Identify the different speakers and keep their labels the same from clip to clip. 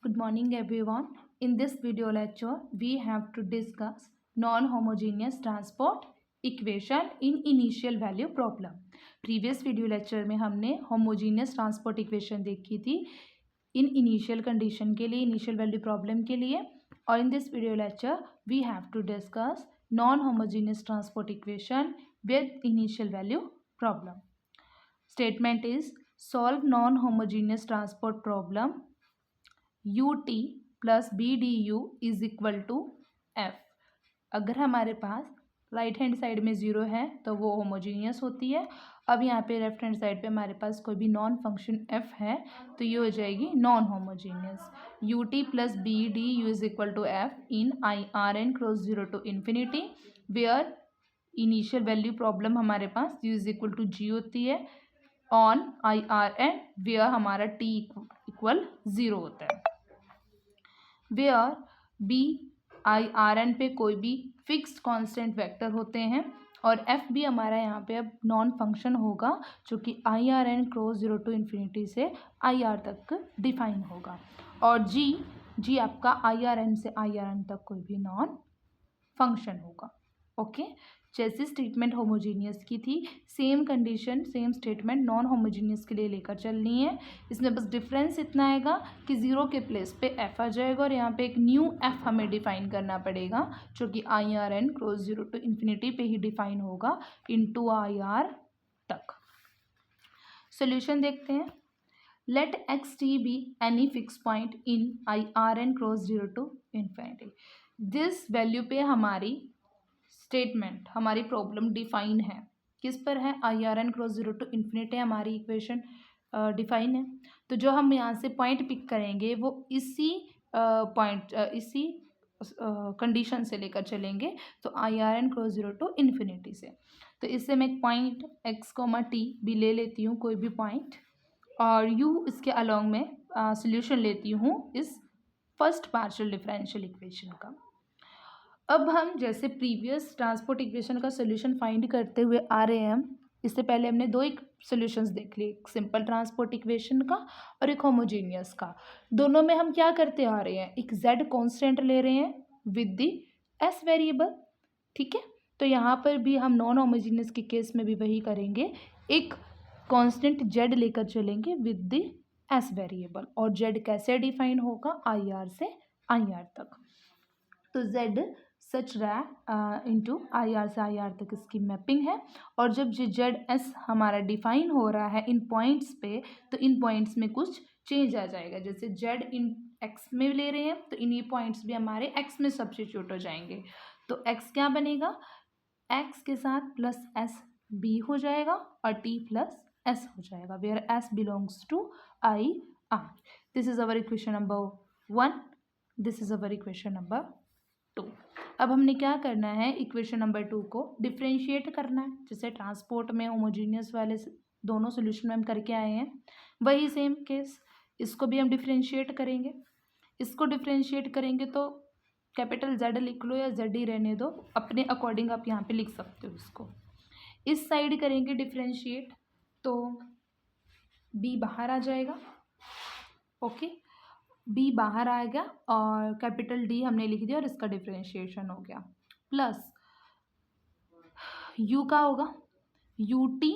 Speaker 1: Good morning everyone. In this video lecture, we have to discuss non-homogeneous transport equation in initial value problem. Previous video lecture में हमने homogeneous transport equation देखी थी in initial condition के लिए, initial value problem के लिए, और in this video lecture we have to discuss non-homogeneous transport equation with initial value problem. Statement is solve non-homogeneous transport problem ut plus b D u is equal to f. अगर हमारे पास right hand side में zero है तो वो homogeneous होती है। अब यहाँ पे लेफ्ट हैंड साइड पे हमारे पास कोई भी नॉन फंक्शन एफ है तो ये हो जाएगी non homogeneous. U t plus b D u is equal to f in I R n cross zero to infinity where initial value problem हमारे पास u is equal to g होती है on I R n where हमारा t equal zero होता है। Where b I R n पे कोई भी फिक्स्ड कांस्टेंट वेक्टर होते हैं और एफ भी हमारा यहाँ पे अब नॉन फंक्शन होगा जो कि I R n cross zero to infinity से आई आर तक डिफाइन होगा। और जी आपका आई आर एन से आई आर एन तक कोई भी नॉन फंक्शन होगा। ओके, जैसे स्टेटमेंट होमोजीनियस की थी same condition same statement non homogeneous के लिए लेकर चलनी है। इसमें बस डिफरेंस इतना आएगा कि ज़ीरो के प्लेस पे एफ आ जाएगा और यहाँ पे एक न्यू एफ हमें डिफाइन करना पड़ेगा जो कि I R n cross zero to infinity पे ही डिफाइन होगा इनटू आई आर तक। सोल्यूशन देखते हैं। Let x t be any fix point in I R n cross zero to infinity. This value पे हमारी स्टेटमेंट हमारी प्रॉब्लम डिफाइन है। किस पर है? I R n cross zero to infinity हमारी इक्वेशन डिफाइन है। तो जो हम यहाँ से पॉइंट पिक करेंगे वो इसी पॉइंट इसी कंडीशन से लेकर चलेंगे। तो I R n cross zero to infinity से, तो इससे मैं एक पॉइंट एक्स कोमा टी भी ले लेती हूँ कोई भी पॉइंट और यू इसके अलॉन्ग में सोल्यूशन लेती हूँ इस फर्स्ट पार्शियल डिफरेंशियल इक्वेशन का। अब हम जैसे प्रीवियस ट्रांसपोर्ट इक्वेशन का सोल्यूशन फाइंड करते हुए आ रहे हैं, इससे पहले हमने दो एक सॉल्यूशंस देख लिए, एक सिंपल ट्रांसपोर्ट इक्वेशन का और एक होमोजेनियस का। दोनों में हम क्या करते आ रहे हैं, एक z कांस्टेंट ले रहे हैं विद द s वेरिएबल। ठीक है, तो यहाँ पर भी हम नॉन होमोजेनियस के केस में भी वही करेंगे, एक कांस्टेंट z लेकर चलेंगे विद द s वेरिएबल। और z कैसे डिफाइन होगा? आई आर से आई आर तक। तो z सच रहा इंटू आई आर से आई आर तक इसकी मैपिंग है। और जब जो जेड एस हमारा डिफाइन हो रहा है इन पॉइंट्स पे, तो इन पॉइंट्स में कुछ चेंज आ जाएगा। जैसे जेड इन एक्स में ले रहे हैं तो इन ये पॉइंट्स भी हमारे एक्स में सब्स्टिट्यूट हो जाएंगे। तो एक्स क्या बनेगा? एक्स के साथ प्लस एस बी हो जाएगा और टी प्लस एस हो जाएगा where s belongs to I R. This is our equation number 1, this is our equation number 2। अब हमने क्या करना है, इक्वेशन नंबर 2 को डिफ्रेंशिएट करना है। जैसे ट्रांसपोर्ट में होमोजीनियस वाले दोनों सोल्यूशन में हम करके आए हैं, वही सेम केस इसको भी हम डिफ्रेंशिएट करेंगे। इसको डिफ्रेंशिएट करेंगे तो कैपिटल जेड लिख लो या जेड ही रहने दो, अपने अकॉर्डिंग आप यहाँ पे लिख सकते हो। इसको इस साइड करेंगे डिफ्रेंशिएट तो बी बाहर आ जाएगा। ओके, बी बाहर आ गया और कैपिटल डी हमने लिख दिया और इसका डिफ्रेंशिएशन हो गया। प्लस यू का होगा यू टी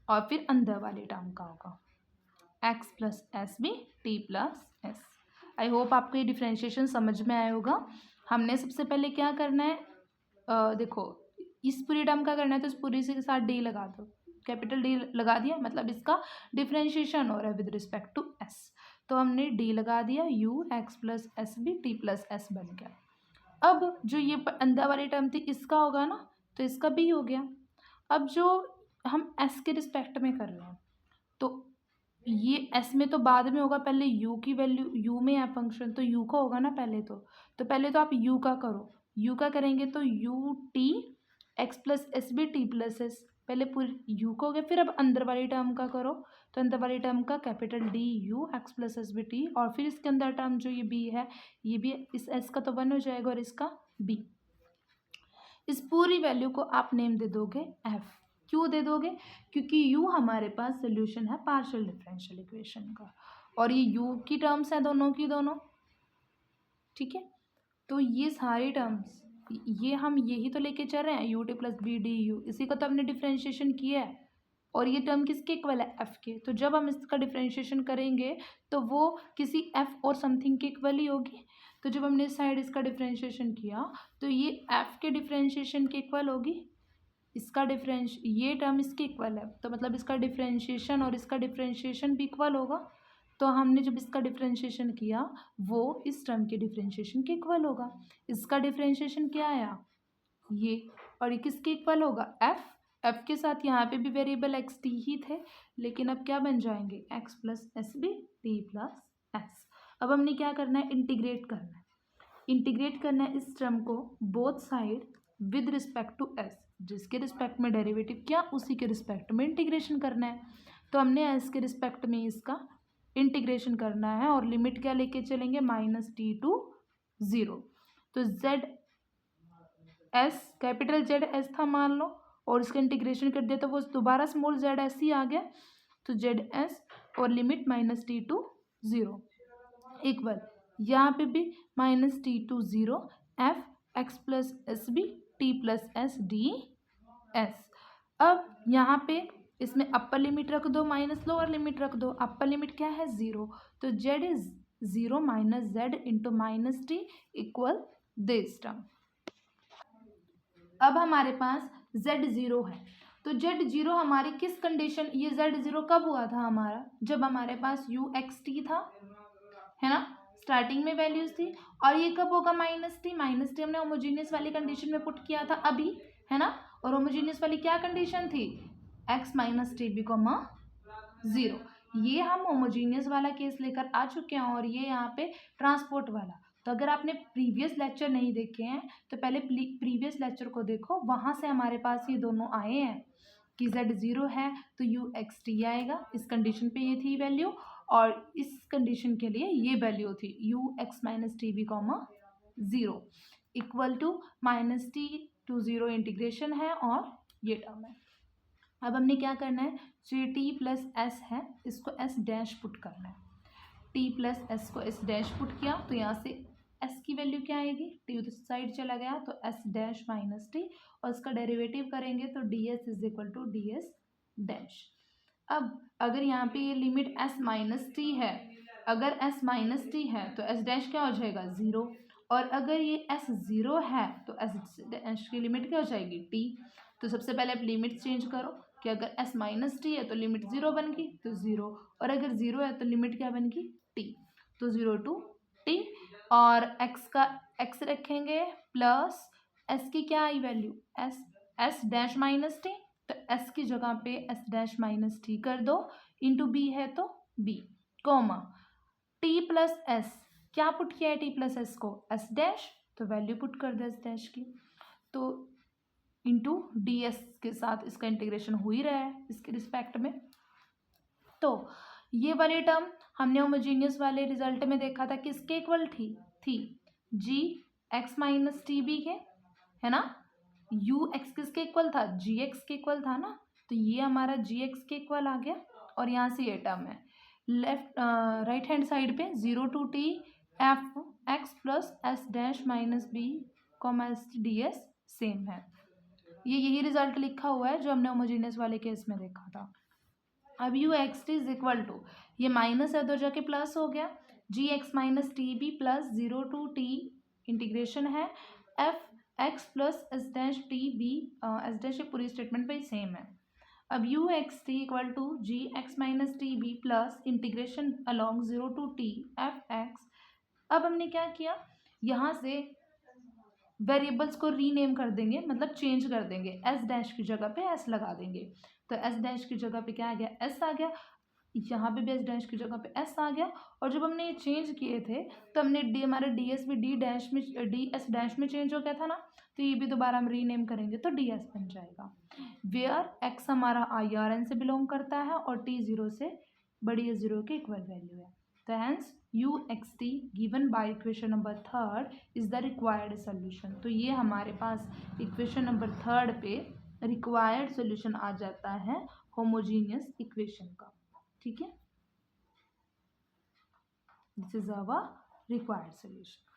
Speaker 1: और फिर अंदर वाले टर्म का होगा x plus s b t plus s. I hope आपको ये डिफ्रेंशिएशन समझ में आया होगा। हमने सबसे पहले क्या करना है, देखो इस पूरी टर्म का करना है तो इस पूरी के साथ डी लगा दो, कैपिटल डी लगा दिया, मतलब इसका डिफ्रेंशिएशन हो रहा है विद रिस्पेक्ट टू एस। तो हमने डी लगा दिया, u x plus s b t plus s बन गया। अब जो ये अंदर वाली टर्म थी इसका होगा ना, तो इसका भी हो गया। अब जो हम एस के रिस्पेक्ट में कर रहे हैं तो ये एस में तो बाद में होगा, पहले यू की वैल्यू, यू में है फंक्शन तो यू का होगा ना पहले तो पहले तो आप यू का करो। यू का करेंगे तो u t x plus s b t plus s, पहले पूरी यू का हो गया। फिर अब अंदर वाली टर्म का करो तो अंदर वाली टर्म का capital D u x plus s b t और फिर इसके अंदर टर्म जो ये बी है, ये भी इस एस का तो 1 हो जाएगा और इसका बी। इस पूरी वैल्यू को आप नेम दे दोगे एफ। क्यों दे दोगे? क्योंकि यू हमारे पास सोल्यूशन है पार्शियल डिफरेंशियल इक्वेशन का और ये यू की टर्म्स है दोनों की दोनों, ठीक है। तो ये सारे टर्म्स ये हम यही तो लेके चल रहे हैं, u t plus b D u, इसी का तो हमने डिफ्रेंशिएशन किया है। और ये टर्म किसके इक्वल है, एफ के। तो जब हम इसका डिफ्रेंशिएशन करेंगे तो वो किसी एफ और समथिंग के इक्वल ही होगी। तो जब हमने इस साइड इसका डिफ्रेंशिएशन किया तो ये एफ के डिफ्रेंशिएशन के इक्वल होगी, इसका डिफरेंश ये टर्म इसके इक्वल है, तो मतलब इसका डिफरेंशिएशन और इसका डिफरेंशिएशन भी इक्वल होगा। तो हमने जब इसका डिफरेंशिएशन किया वो इस टर्म के डिफरेंशिएशन के इक्वल होगा। इसका डिफरेंशिएशन क्या आया, ये, और ये किसके इक्वल होगा, एफ। एफ के साथ यहाँ पे भी वेरिएबल एक्स टी ही थे, लेकिन अब क्या बन जाएंगे, x plus s b t plus s. अब हमने क्या करना है, इंटीग्रेट करना है। इंटीग्रेट करना है इस टर्म को both side with respect to s, जिसके रिस्पेक्ट में डेरिवेटिव किया उसी के रिस्पेक्ट में इंटीग्रेशन करना है। तो हमने एस के रिस्पेक्ट में इसका इंटीग्रेशन करना है और लिमिट क्या लेके चलेंगे, माइनस टी टू ज़ीरो। तो z S, capital Z S था मान लो, और इसका इंटीग्रेशन कर दिया तो वो दोबारा स्मॉल जेड एस ही आ गया। तो जेड एस और limit minus T to zero equal, यहाँ पे भी minus T to zero f x plus s b t plus s D s. अब यहाँ पे इसमें अपर लिमिट रख दो, माइनस लोअर लिमिट रख दो। अपर लिमिट क्या है, ज़ीरो, तो Z is zero minus Z into minus T equal this term. अब हमारे पास जेड ज़ीरो है, तो जेड ज़ीरो हमारी किस कंडीशन, ये जेड ज़ीरो कब हुआ था हमारा, जब हमारे पास यू एक्स टी था, है ना, स्टार्टिंग में वैल्यूज थी। और ये कब होगा, माइनस टी। माइनस टी हमने होमोजीनियस वाली कंडीशन में पुट किया था अभी, है ना। और होमोजीनियस वाली क्या कंडीशन थी, X minus T B comma zero. ये हम होमोजीनियस वाला केस लेकर आ चुके हैं और ये यहाँ पे ट्रांसपोर्ट वाला। तो अगर आपने प्रीवियस लेक्चर नहीं देखे हैं तो पहले प्रीवियस लेक्चर को देखो, वहाँ से हमारे पास ये दोनों आए हैं कि जेड ज़ीरो है तो यू एक्स टी आएगा, इस कंडीशन पे ये थी वैल्यू, और इस कंडीशन के लिए ये वैल्यू थी U X minus T B comma zero equal to minus T to zero integration है और ये टर्म है। अब हमने क्या करना है, जो टी प्लस एस है इसको एस डैश पुट करना है। टी प्लस एस को एस डैश पुट किया तो यहाँ से एस की वैल्यू क्या आएगी, टी उधर साइड चला गया तो एस डैश माइनस टी, और इसका डेरिवेटिव करेंगे तो D S is equal to D S dash. अब अगर यहाँ पे ये लिमिट एस माइनस टी है, अगर एस माइनस टी है तो एस डैश क्या हो जाएगा, ज़ीरो, और अगर ये एस ज़ीरो है तो एस डैश की लिमिट क्या हो जाएगी, टी। तो सबसे पहले आप लिमिट चेंज करो कि अगर एस माइनस टी है तो लिमिट ज़ीरो बन गई तो ज़ीरो, और अगर ज़ीरो है तो लिमिट क्या बन गई, टी। तो ज़ीरो टू टी, और एक्स का एक्स रखेंगे प्लस एस की क्या आई value, S dash minus T, तो एस की जगह पे एस डैश माइनस टी कर दो, इंटू बी है तो B, comma T plus S, क्या पुट किया है टी प्लस एस को, एस डैश, तो वैल्यू पुट कर दो एस डैश की, तो इंटू डी एस के साथ इसका इंटीग्रेशन हो ही रहा है इसके रिस्पेक्ट में। तो ये वाली टर्म हमने होमोजीनियस वाले रिजल्ट में देखा था किसके इक्वल थी जी एक्स माइनस टी बी के, है ना। यू एक्स किसके इक्वल था, जी एक्स के इक्वल था ना, तो ये हमारा जी एक्स के इक्वल आ गया। और यहाँ से ये टर्म है लेफ्ट राइट हैंड साइड पे zero to T F x plus S dash minus B comma S D S same है। ये यही रिजल्ट लिखा हुआ है जो हमने होमोजेनियस वाले केस में देखा था। अब U X T is equal to, ये माइनस है तो जाके प्लस हो गया, G X minus T B plus zero to T integration है F x plus S dash T B, S dash पूरी स्टेटमेंट पे सेम है। अब U X T equal to G X minus T B plus integration along zero to T F X. अब हमने क्या किया, यहाँ से वेरिएबल्स को रीनेम कर देंगे, मतलब चेंज कर देंगे, एस डैश की जगह पे एस लगा देंगे। तो एस डैश की जगह पे क्या आ गया, एस आ गया, यहाँ पे भी एस डैश की जगह पे एस आ गया। और जब हमने ये चेंज किए थे तो हमने डी, हमारे डी एस भी डी डैश में, डी एस डैश में चेंज हो गया था ना, तो ये भी दोबारा हम रीनेम करेंगे तो डी एस बन जाएगा। वेयर एक्स हमारा आई आर एन से बिलोंग करता है और टी ज़ीरो से बड़ी या ज़ीरो के इक्वल वैल्यू है। तो hence U X T given by equation number third is the required solution. तो ये हमारे पास इक्वेशन नंबर थर्ड पे रिक्वायर्ड सोल्यूशन आ जाता है होमोजीनियस इक्वेशन का, ठीक है, this is our required solution.